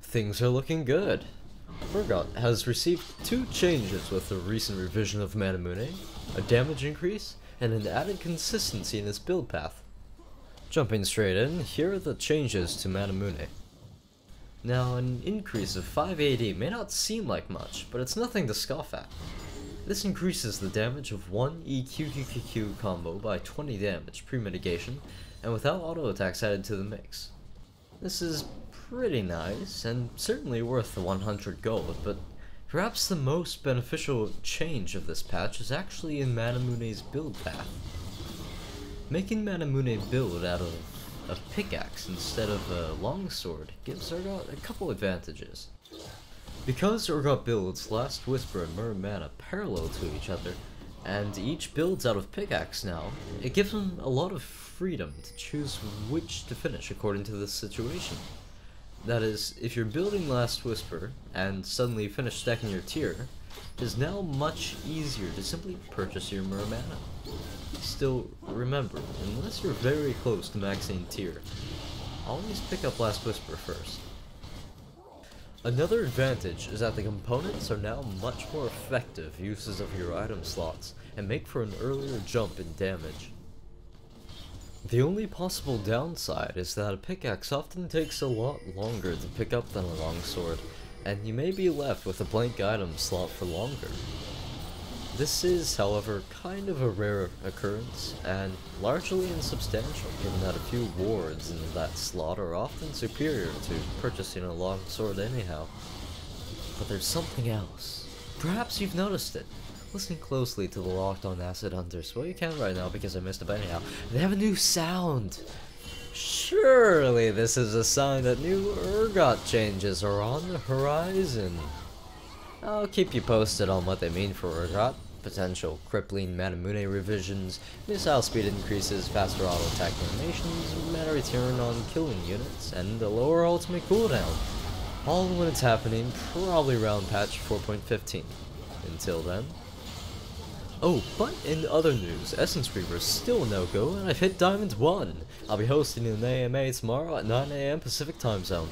Things are looking good. Urgot has received 2 changes with the recent revision of Manamune, a damage increase, and an added consistency in its build path. Jumping straight in, here are the changes to Manamune. Now, an increase of 580 may not seem like much, but it's nothing to scoff at. This increases the damage of one EQQQQ combo by 20 damage pre-mitigation, and without auto attacks added to the mix. This is pretty nice, and certainly worth the 100 gold, but perhaps the most beneficial change of this patch is actually in Manamune's build path. Making Manamune build out of a pickaxe instead of a longsword gives Urgot a couple advantages. Because Urgot builds Last Whisper and Mirror Mana parallel to each other, and each builds out of pickaxe now, it gives him a lot of freedom to choose which to finish according to the situation. That is, if you're building Last Whisper and suddenly finish stacking your tier, it is now much easier to simply purchase your Mirror Mana. Still, remember, unless you're very close to maxing tier, always pick up Last Whisper first. Another advantage is that the components are now much more effective uses of your item slots, and make for an earlier jump in damage. The only possible downside is that a pickaxe often takes a lot longer to pick up than a longsword, and you may be left with a blank item slot for longer. This is, however, kind of a rare occurrence, and largely insubstantial given that a few wards in that slot are often superior to purchasing a longsword anyhow. But there's something else. Perhaps you've noticed it. Listen closely to the Locked On Acid Hunters. Well, you can right now because I missed it, but anyhow. They have a new sound! Surely this is a sign that new Urgot changes are on the horizon. I'll keep you posted on what they mean for Urgot. Potential crippling Manamune revisions, missile speed increases, faster auto attack animations, mana return on killing units, and a lower ultimate cooldown. All when it's happening, probably around patch 4.15. Until then. Oh, but in other news, Essence Reaver is still a no-go, and I've hit Diamond 1! I'll be hosting an AMA tomorrow at 9 AM Pacific Time Zone.